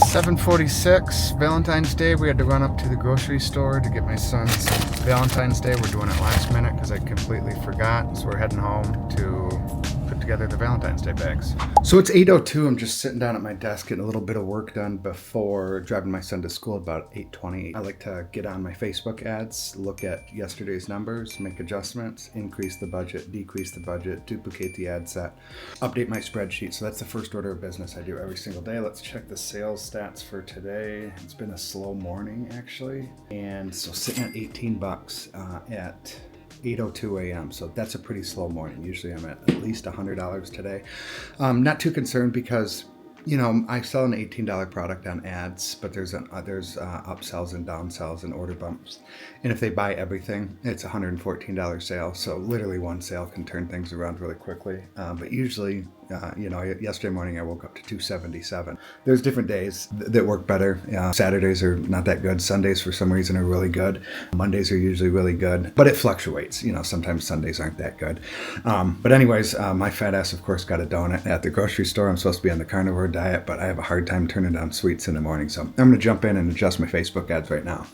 7:46, Valentine's Day. We had to run up to the grocery store to get my son some Valentine's Day. We're doing it last minute because I completely forgot. So we're heading home to put together the Valentine's Day bags. So it's 8:02. I'm just sitting down at my desk getting a little bit of work done before driving my son to school about 8:20. I like to get on my Facebook ads, look at yesterday's numbers, make adjustments, increase the budget, decrease the budget, duplicate the ad set, update my spreadsheet. So that's the first order of business I do every single day. Let's check the sales stats for today. It's been a slow morning actually. And so sitting at $18 at 8:02 a.m. So that's a pretty slow morning. Usually I'm at least $100 today. Not too concerned because, you know, I sell an $18 product on ads, but there's upsells and downsells and order bumps. And if they buy everything, it's a $114 sale. So literally one sale can turn things around really quickly. But usually, yesterday morning I woke up to 277. There's different days that work better. Saturdays are not that good. Sundays for some reason are really good. Mondays are usually really good, but it fluctuates. You know, sometimes Sundays aren't that good. But anyways, my fat ass, of course, got a donut at the grocery store. I'm supposed to be on the carnivore diet, but I have a hard time turning down sweets in the morning. So I'm going to jump in and adjust my Facebook ads right now.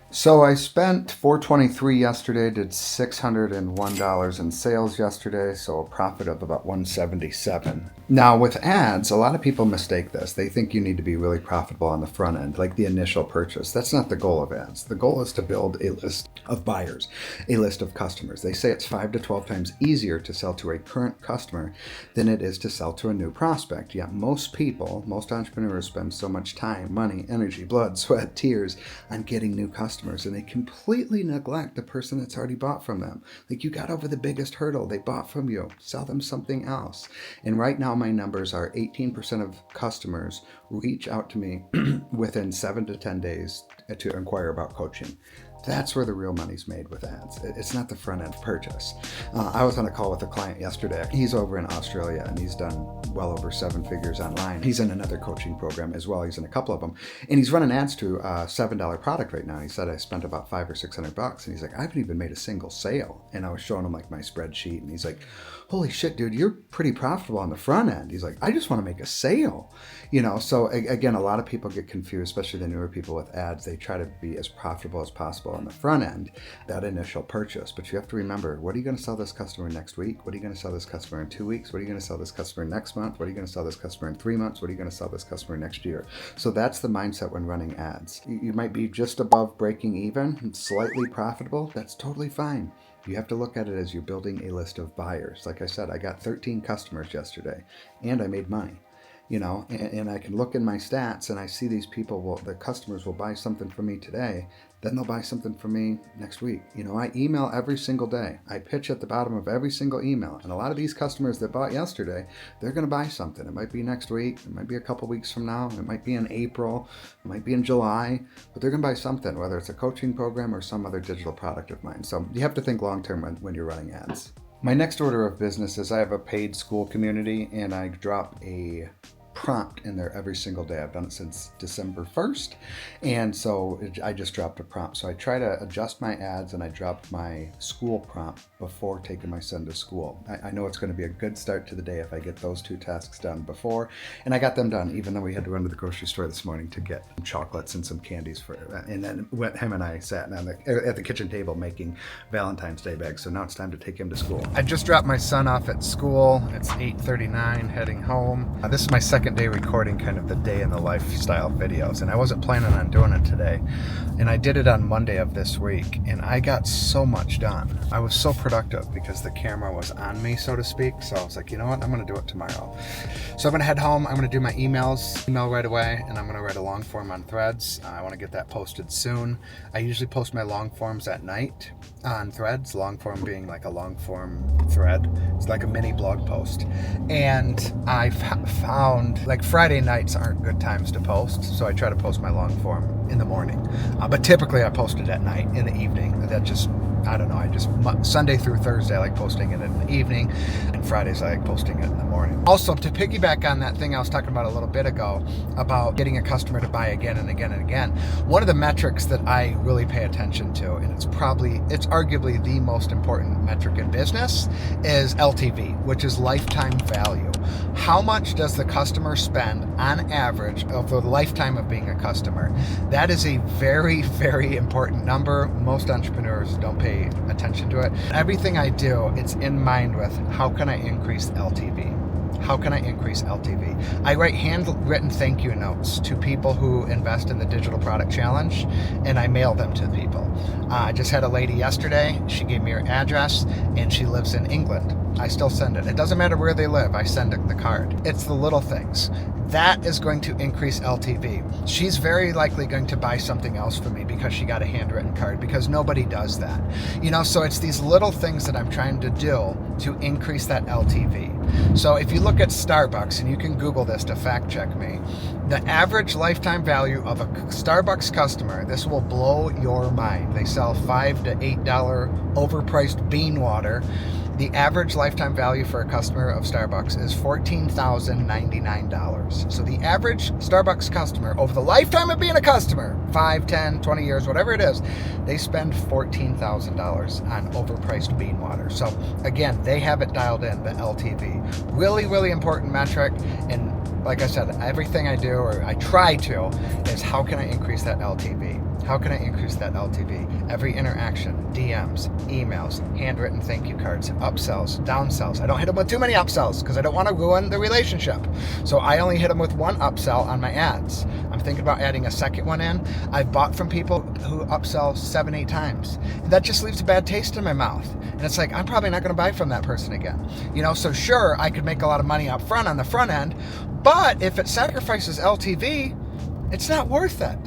So I spent $423 yesterday, did $601 in sales yesterday, so a profit of about $177. Now with ads, a lot of people mistake this. They think you need to be really profitable on the front end, like the initial purchase. That's not the goal of ads. The goal is to build a list of buyers, a list of customers. They say it's 5 to 12 times easier to sell to a current customer than it is to sell to a new prospect. Yet most entrepreneurs spend so much time, money, energy, blood, sweat, tears on getting new customers. And they completely neglect the person that's already bought from them. Like, you got over the biggest hurdle. They bought from you. Sell them something else. And right now my numbers are 18% of customers reach out to me within 7 to 10 days to inquire about coaching. That's where the real money's made with ads. It's not the front end purchase. I was on a call with a client yesterday. He's over in Australia and he's done well over 7 figures online. He's in another coaching program as well. He's in a couple of them. And he's running ads to a $7 product right now. He said, I spent about $500 or $600. And he's like, I haven't even made a single sale. And I was showing him like my spreadsheet. And he's like, holy shit, dude, you're pretty profitable on the front end. He's like, I just want to make a sale. You know, so again, a lot of people get confused, especially the newer people with ads. They try to be as profitable as possible on the front end, that initial purchase. But you have to remember, what are you going to sell this customer next week? What are you going to sell this customer in 2 weeks? What are you going to sell this customer next month? What are you going to sell this customer in 3 months? What are you going to sell this customer next year? So that's the mindset when running ads. You might be just above breaking even, slightly profitable. That's totally fine. You have to look at it as you're building a list of buyers. Like I said, I got 13 customers yesterday and I made money. You know, and I can look in my stats and I see these people, the customers will buy something from me today, then they'll buy something from me next week. You know, I email every single day. I pitch at the bottom of every single email. And a lot of these customers that bought yesterday, they're going to buy something. It might be next week. It might be a couple weeks from now. It might be in April. It might be in July. But they're going to buy something, whether it's a coaching program or some other digital product of mine. So you have to think long-term when you're running ads. My next order of business is I have a paid school community and I drop a prompt in there every single day. I've done it since December 1st. And so I just dropped a prompt. So I try to adjust my ads and I dropped my school prompt before taking my son to school. I know it's going to be a good start to the day if I get those 2 tasks done before. And I got them done, even though we had to run to the grocery store this morning to get some chocolates and some candies for it. And then him and I sat at the kitchen table making Valentine's Day bags. So now it's time to take him to school. I just dropped my son off at school. It's 8:39, heading home. This is my second day recording kind of the day in the lifestyle videos, and I wasn't planning on doing it today, and I did it on Monday of this week, and I got so much done. I was so productive because the camera was on me, so to speak. So I was like, you know what, I'm going to do it tomorrow. So I'm going to head home. I'm going to do my email right away, and I'm going to write a long form on Threads. I want to get that posted soon. I usually post my long forms at night on Threads, long form being like a long form thread. It's like a mini blog post. And I found like Friday nights aren't good times to post, so I try to post my long form in the morning. But typically I post it at night, in the evening. That just, I don't know, Sunday through Thursday I like posting it in the evening, and Fridays I like posting it in the morning. Also, to piggyback on that thing I was talking about a little bit ago, about getting a customer to buy again and again and again, one of the metrics that I really pay attention to, and it's arguably the most important metric in business, is LTV, which is lifetime value. How much does the customer spend on average over the lifetime of being a customer? That is a very, very important number. Most entrepreneurs don't pay attention to it. Everything I do, it's in mind with how can I increase LTV? How can I increase LTV? I write handwritten thank you notes to people who invest in the Digital Product Challenge, and I mail them to people. I just had a lady yesterday. She gave me her address, and she lives in England. I still send it. It doesn't matter where they live. I send the card. It's the little things. That is going to increase LTV. She's very likely going to buy something else from me because she got a handwritten card, because nobody does that. So it's these little things that I'm trying to do to increase that LTV. So if you look at Starbucks, and you can Google this to fact check me, the average lifetime value of a Starbucks customer, this will blow your mind. They sell $5 to $8 overpriced bean water. The average lifetime value for a customer of Starbucks is $14,099. So the average Starbucks customer, over the lifetime of being a customer, 5, 10, 20 years, whatever it is, they spend $14,000 on overpriced bean water. So again, they have it dialed in, the LTV. Really, really important metric. And like I said, everything I do, or I try to, is how can I increase that LTV? How can I increase that LTV? Every interaction, DMs, emails, handwritten thank you cards, upsells, downsells. I don't hit them with too many upsells because I don't want to ruin the relationship. So I only hit them with one upsell on my ads. I'm thinking about adding a second one in. I've bought from people who upsell 7, 8 times. And that just leaves a bad taste in my mouth. And it's like, I'm probably not going to buy from that person again. So sure, I could make a lot of money up front on the front end, but if it sacrifices LTV, it's not worth it.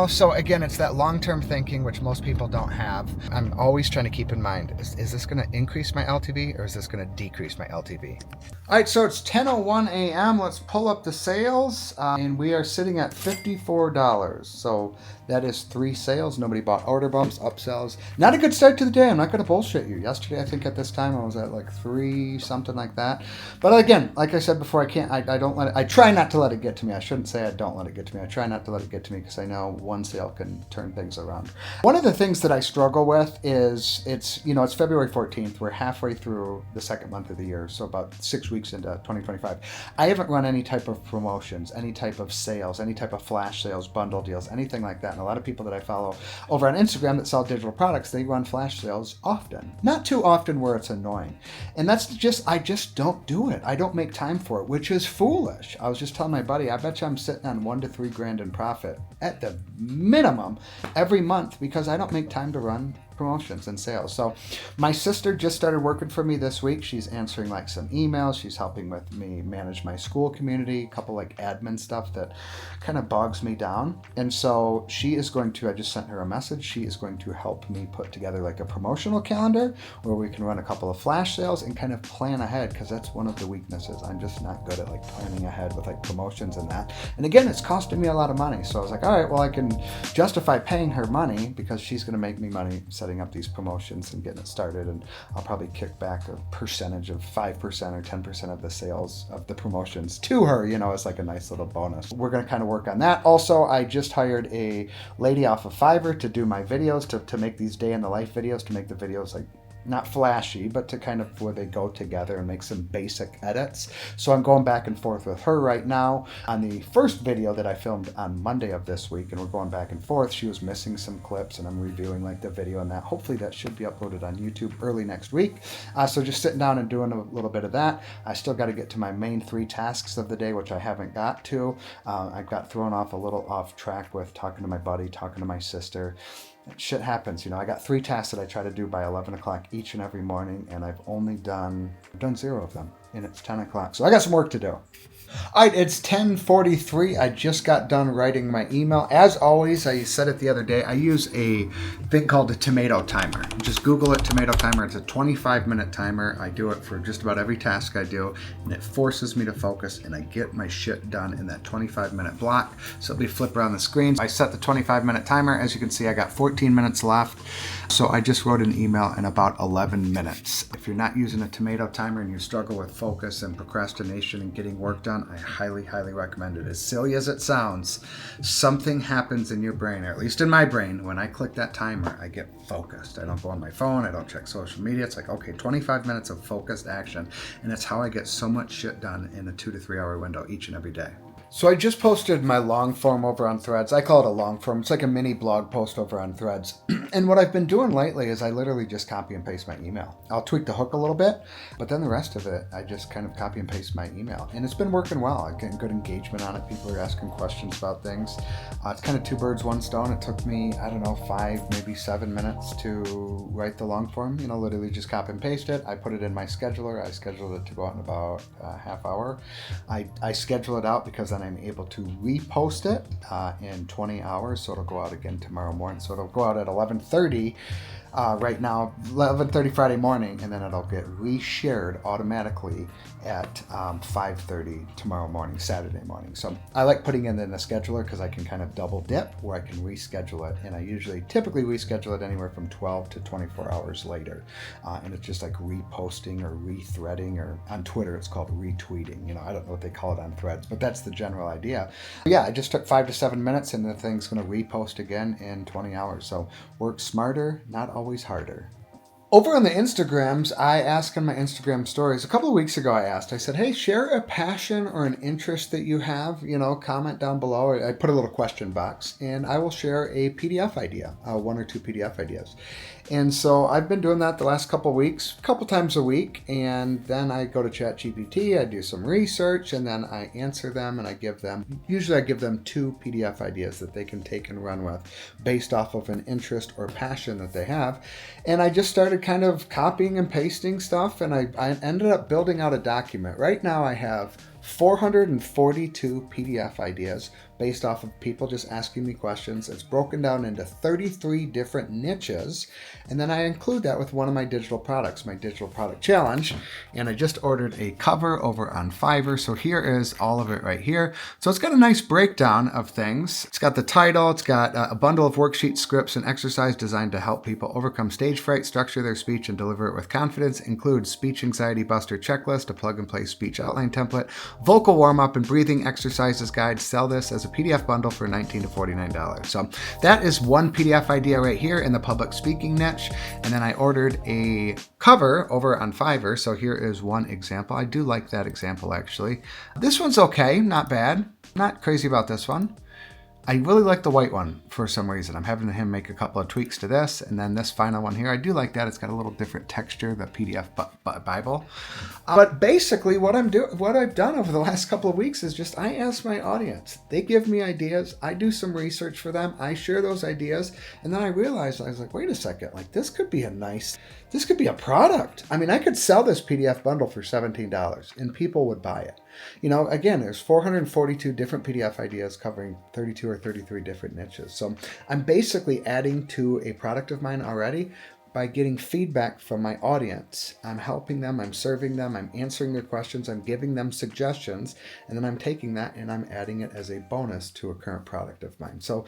So again, it's that long-term thinking, which most people don't have. I'm always trying to keep in mind, is this going to increase my LTV, or is this going to decrease my LTV? All right, so it's 10:01 a.m. Let's pull up the sales, and we are sitting at $54. So that is 3 sales. Nobody bought order bumps, upsells. Not a good start to the day. I'm not going to bullshit you. Yesterday, I think at this time, I was at like 3, something like that. But again, like I said before, I don't let it, I try not to let it get to me. I shouldn't say I don't let it get to me. I try not to let it get to me because I know one sale can turn things around. One of the things that I struggle with is it's February 14th. We're halfway through the second month of the year, so about 6 weeks into 2025. I haven't run any type of promotions, any type of sales, any type of flash sales, bundle deals, anything like that. And a lot of people that I follow over on Instagram that sell digital products, they run flash sales often. Not too often where it's annoying. And I just don't do it. I don't make time for it, which is foolish. I was just telling my buddy, I bet you I'm sitting on $1 to $3 grand in profit at the minimum every month because I don't make time to run promotions and sales. So my sister just started working for me this week. She's answering like some emails. She's helping with me manage my school community, a couple like admin stuff that kind of bogs me down. And so she is going to, I just sent her a message. She is going to help me put together like a promotional calendar where we can run a couple of flash sales and kind of plan ahead, because that's one of the weaknesses. I'm just not good at like planning ahead with like promotions and that. And again, it's costing me a lot of money. So I was like, all right, well, I can justify paying her money because she's going to make me money setting up these promotions and getting it started, and I'll probably kick back a percentage of 5% or 10% of the sales of the promotions to her, as like a nice little bonus. We're going to kind of work on that. Also, I just hired a lady off of Fiverr to do my videos, to make these day in the life videos, to make the videos like not flashy, but to kind of where they go together and make some basic edits. So I'm going back and forth with her right now on the first video that I filmed on Monday of this week, and we're going back and forth. She was missing some clips, and I'm reviewing like the video on that. Hopefully that should be uploaded on YouTube early next week. So just sitting down and doing a little bit of that. I still got to get to my main 3 tasks of the day, which I haven't got to. I got thrown off a little off track with talking to my buddy, talking to my sister. Shit happens, I got 3 tasks that I try to do by 11 o'clock each and every morning, and I've done 0 of them. and it's 10 o'clock. So I got some work to do. All right, it's 10:43. I just got done writing my email. As always, I said it the other day, I use a thing called a tomato timer. Just Google it, tomato timer. It's a 25-minute timer. I do it for just about every task I do, and it forces me to focus, and I get my shit done in that 25-minute block. So let me flip around the screen. I set the 25-minute timer. As you can see, I got 14 minutes left. So I just wrote an email in about 11 minutes. If you're not using a tomato timer and you struggle with focus and procrastination and getting work done, I highly, highly recommend it. As silly as it sounds, something happens in your brain, or at least in my brain, when I click that timer, I get focused. I don't go on my phone, I don't check social media. It's like, okay, 25 minutes of focused action, and it's how I get so much shit done in a 2 to 3 hour window each and every day. So I just posted my long form over on Threads. I call it a long form. It's like a mini blog post over on Threads. And what I've been doing lately is I literally just copy and paste my email. I'll tweak the hook a little bit, but then the rest of it, I just kind of copy and paste my email. And it's been working well. I'm getting good engagement on it. People are asking questions about things. It's kind of two birds, one stone. It took me, 5, maybe 7 minutes to write the long form. Literally just copy and paste it. I put it in my scheduler. I scheduled it to go out in about a half hour. I schedule it out because then I'm able to repost it in 20 hours. So it'll go out again tomorrow morning. So it'll go out at 11:30 right now, 11:30 Friday morning, and then it'll get reshared automatically at 5:30 tomorrow morning, Saturday morning. So I like putting it in the scheduler because I can kind of double dip where I can reschedule it. And I typically reschedule it anywhere from 12 to 24 hours later. And it's just like reposting or rethreading, or on Twitter it's called retweeting. I don't know what they call it on Threads, but that's the general idea. Yeah, I just took 5 to 7 minutes, and the thing's going to repost again in 20 hours. So work smarter, not always harder. Over on the Instagrams, I ask in my Instagram stories, a couple of weeks ago I said, hey, share a passion or an interest that you have, comment down below. I put a little question box, and I will share a PDF idea, 1 or 2 PDF ideas. And so I've been doing that the last couple of weeks, a couple times a week, and then I go to ChatGPT, I do some research, and then I answer them, and I give them 2 PDF ideas that they can take and run with based off of an interest or passion that they have. And I just started kind of copying and pasting stuff, and I ended up building out a document. Right now I have 442 PDF ideas based off of people just asking me questions. It's broken down into 33 different niches, and then I include that with one of my digital products, my digital product challenge. And I just ordered a cover over on Fiverr, so here is all of it right here. So it's got a nice breakdown of things. It's got the title, it's got a bundle of worksheets, scripts, and exercise designed to help people overcome stage fright, structure their speech, and deliver it with confidence. Includes speech anxiety buster checklist, a plug-and-play speech outline template, vocal warm-up, and breathing exercises guide. Sell this as a PDF bundle for $19 to $49. So that is one PDF idea right here in the public speaking niche. And then I ordered a cover over on Fiverr. So here is one example. I do like that example, actually. This one's okay, not bad. Not crazy about this one. I really like the white one for some reason. I'm having him make a couple of tweaks to this. And then this final one here, I do like that. It's got a little different texture, the PDF Bible. But basically what I've done over the last couple of weeks is just I ask my audience. They give me ideas. I do some research for them. I share those ideas. And then I realized, I was like, wait a second, this could be a product. I mean, I could sell this PDF bundle for $17 and people would buy it. Again, there's 442 different PDF ideas covering 32 or 33 different niches. So I'm basically adding to a product of mine already by getting feedback from my audience. I'm helping them, I'm serving them, I'm answering their questions, I'm giving them suggestions, and then I'm taking that and I'm adding it as a bonus to a current product of mine. So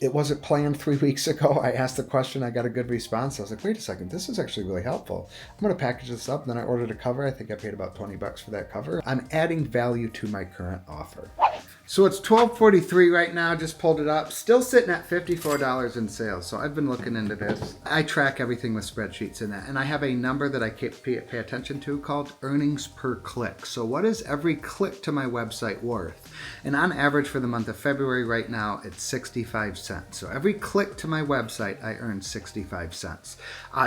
it wasn't planned 3 weeks ago. I asked the question, I got a good response. I was like, wait a second, this is actually really helpful. I'm going to package this up. And then I ordered a cover. I think I paid about $20 for that cover. I'm adding value to my current offer. So it's $12.43 right now, just pulled it up. Still sitting at $54 in sales. So I've been looking into this. I track everything with spreadsheets in that. And I have a number that I pay attention to called earnings per click. So what is every click to my website worth? And on average for the month of February right now, it's 65 cents. So every click to my website, I earn 65 cents.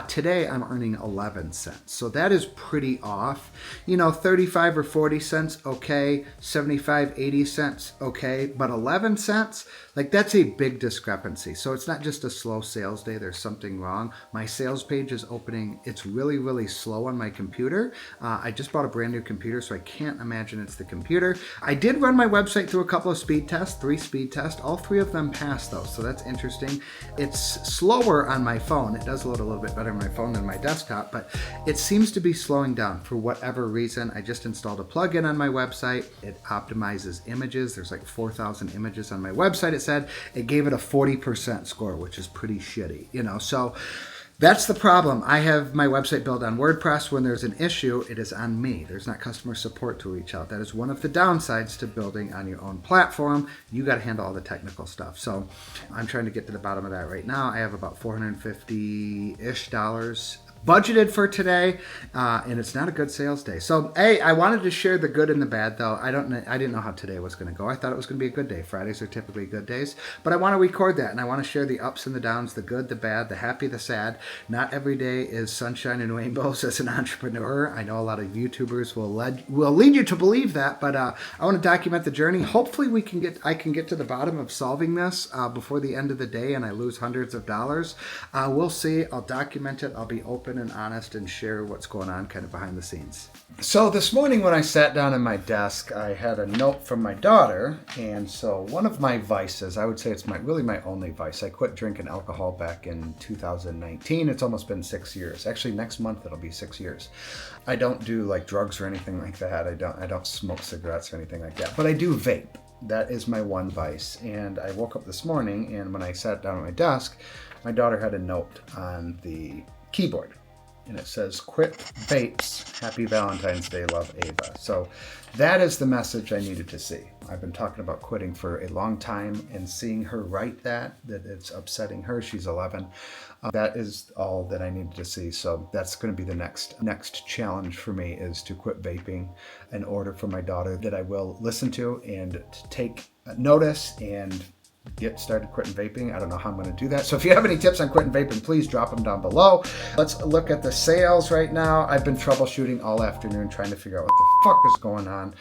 Today, I'm earning 11 cents. So that is pretty off. 35 or 40 cents, okay. 75, 80 cents, cents, okay, but 11 cents, like that's a big discrepancy. So it's not just a slow sales day, there's something wrong. My sales page is opening, it's really, really slow on my computer. I just bought a brand new computer, so I can't imagine it's the computer. I did run my website through a couple of speed tests, 3 speed tests. All 3 of them passed though, so that's interesting. It's slower on my phone. It does load a little bit better on my phone than my desktop, but it seems to be slowing down for whatever reason. I just installed a plugin on my website. It optimizes images. There's like 4,000 images on my website, it said. It gave it a 40% score, which is pretty shitty, you know, so that's the problem. I have my website built on WordPress. When there's an issue, it is on me. There's not customer support to reach out. That is one of the downsides to building on your own platform. You got to handle all the technical stuff. So I'm trying to get to the bottom of that right now. I have about $450-ish budgeted for today, and it's not a good sales day. So, hey, I wanted to share the good and the bad, though. I didn't know how today was going to go. I thought it was going to be a good day. Fridays are typically good days, but I want to record that, and I want to share the ups and the downs, the good, the bad, the happy, the sad. Not every day is sunshine and rainbows as an entrepreneur. I know a lot of YouTubers will lead you to believe that, but I want to document the journey. Hopefully, I can get to the bottom of solving this before the end of the day, and I lose hundreds of dollars. We'll see. I'll document it. I'll be open and honest and share what's going on kind of behind the scenes. So this morning when I sat down at my desk, I had a note from my daughter, and so one of my vices, I would say it's really my only vice. I quit drinking alcohol back in 2019. It's almost been 6 years. Actually, next month it'll be 6 years. I don't do like drugs or anything like that. I don't smoke cigarettes or anything like that, but I do vape. That is my one vice. And I woke up this morning, and when I sat down at my desk, my daughter had a note on the keyboard. And it says, "Quit vapes. Happy Valentine's Day. Love, Ava." So that is the message I needed to see. I've been talking about quitting for a long time, and seeing her write that it's upsetting her. She's 11. That is all that I needed to see. So that's going to be the next challenge for me, is to quit vaping. An order from my daughter that I will listen to and to take notice and get started quitting vaping. I don't know how I'm going to do that. So if you have any tips on quitting vaping, please drop them down below. Let's look at the sales right now. I've been troubleshooting all afternoon trying to figure out what the fuck is going on.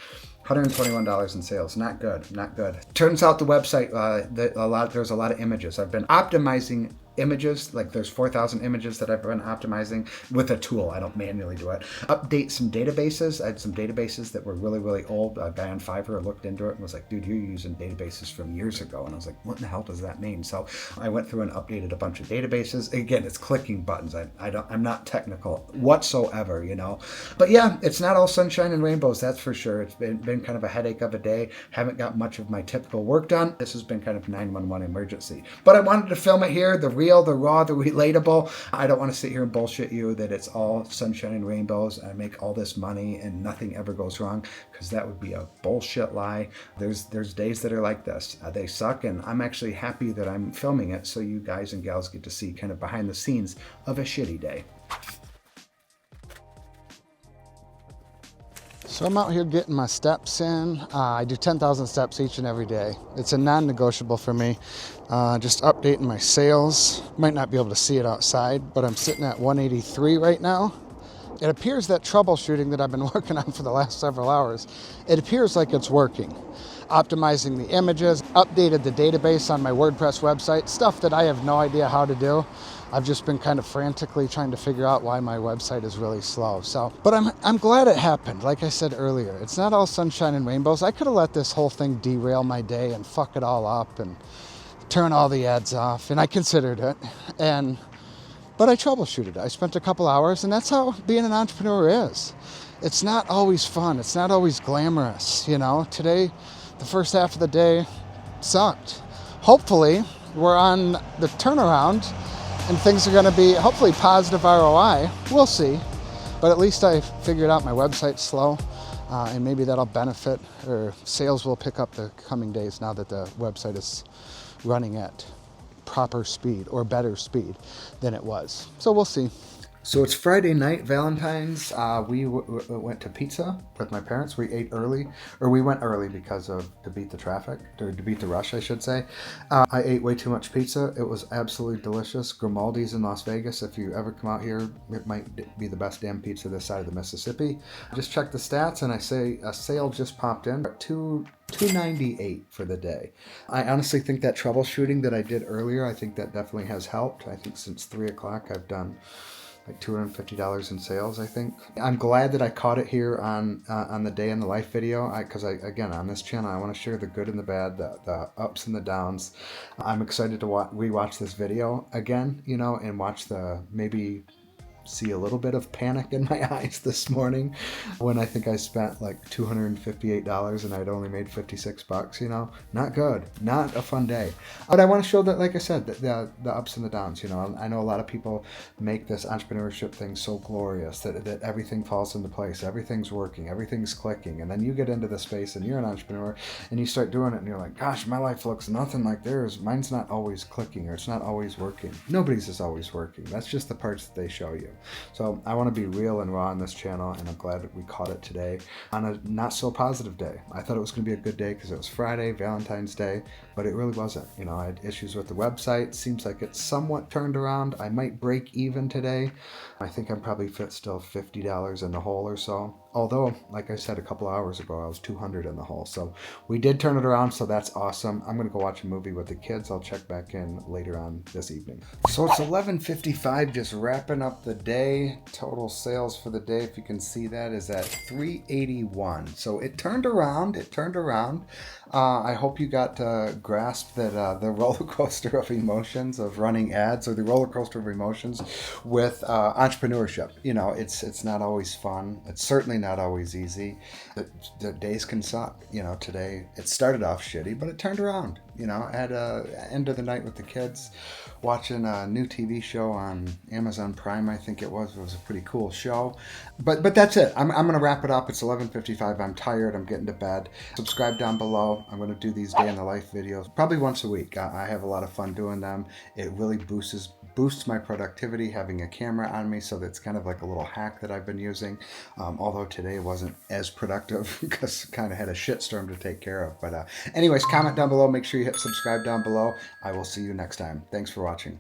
$121 in sales. Not good. Not good. Turns out the website, there's a lot of images. I've been optimizing images, like there's 4,000 images that I've been optimizing with a tool. I don't manually do it. Update some databases. I had some databases that were really, really old. A guy on Fiverr looked into it and was like, "Dude, you're using databases from years ago." And I was like, "What in the hell does that mean?" So I went through and updated a bunch of databases. Again, it's clicking buttons. I'm not technical whatsoever, you know. But yeah, it's not all sunshine and rainbows, that's for sure. It's been kind of a headache of a day. Haven't got much of my typical work done. This has been kind of 911 emergency. But I wanted to film it here, the real, the raw, the relatable. I don't want to sit here and bullshit you that it's all sunshine and rainbows. I make all this money and nothing ever goes wrong, because that would be a bullshit lie. There's days that are like this. They suck, and I'm actually happy that I'm filming it so you guys and gals get to see kind of behind the scenes of a shitty day. So I'm out here getting my steps in. I do 10,000 steps each and every day. It's a non-negotiable for me. Just updating my sales. Might not be able to see it outside, but I'm sitting at 183 right now. It appears that troubleshooting that I've been working on for the last several hours, it appears like it's working. Optimizing the images, updated the database on my WordPress website, stuff that I have no idea how to do. I've just been kind of frantically trying to figure out why my website is really slow. But I'm glad it happened. Like I said earlier, it's not all sunshine and rainbows. I could have let this whole thing derail my day and fuck it all up and turn all the ads off, and I considered it. But I troubleshooted it. I spent a couple hours, and that's how being an entrepreneur is. It's not always fun. It's not always glamorous. You know, today, the first half of the day sucked. Hopefully, we're on the turnaround, and things are going to be hopefully positive ROI. We'll see. But at least I figured out my website's slow, and maybe that'll benefit, or sales will pick up the coming days now that the website is running at proper speed or better speed than it was. So we'll see. So it's Friday night, Valentine's. We went to pizza with my parents. We ate early, or we went early because to beat the traffic, or to beat the rush, I should say. I ate way too much pizza. It was absolutely delicious. Grimaldi's in Las Vegas. If you ever come out here, it might be the best damn pizza this side of the Mississippi. Just check the stats, and I say a sale just popped in. Two $298 for the day. I honestly think that troubleshooting that I did earlier, I think that definitely has helped. I think since 3 o'clock I've done like $250 in sales, I think. I'm glad that I caught it here on the day in the life video, because again, on this channel, I want to share the good and the bad, the ups and the downs. I'm excited to rewatch this video again, you know, and watch maybe see a little bit of panic in my eyes this morning when I think I spent like $258 and I'd only made 56 bucks, you know. Not good, not a fun day. But I want to show that, like I said, the ups and the downs, you know. I know a lot of people make this entrepreneurship thing so glorious that everything falls into place, everything's working, everything's clicking, and then you get into the space and you're an entrepreneur and you start doing it and you're like, gosh, my life looks nothing like theirs. Mine's not always clicking, or it's not always working. Nobody's is always working. That's just the parts that they show you. So I want to be real and raw on this channel, and I'm glad that we caught it today on a not so positive day. I thought it was going to be a good day because it was Friday, Valentine's Day, but it really wasn't. You know, I had issues with the website. Seems like it's somewhat turned around. I might break even today. I think I'm probably still $50 in the hole or so. Although, like I said a couple hours ago, I was 200 in the hole. So we did turn it around, so that's awesome. I'm going to go watch a movie with the kids. I'll check back in later on this evening. So it's 11:55, just wrapping up the day. Total sales for the day, if you can see that, is at 381. So it turned around. I hope you got to grasp that the roller coaster of emotions of running ads, or the roller coaster of emotions with entrepreneurship. You know, it's not always fun. It's certainly not always easy. The days can suck. You know, today it started off shitty, but it turned around. You know, I had end of the night with the kids, watching a new TV show on Amazon Prime, I think it was. It was a pretty cool show. But that's it. I'm going to wrap it up. It's 11:55. I'm tired. I'm getting to bed. Subscribe down below. I'm going to do these day in the life videos probably once a week. I have a lot of fun doing them. It really boosts my productivity having a camera on me, so that's kind of like a little hack that I've been using. Although today wasn't as productive because kind of had a shitstorm to take care of. But anyways, comment down below. Make sure you hit subscribe down below. I will see you next time. Thanks for watching.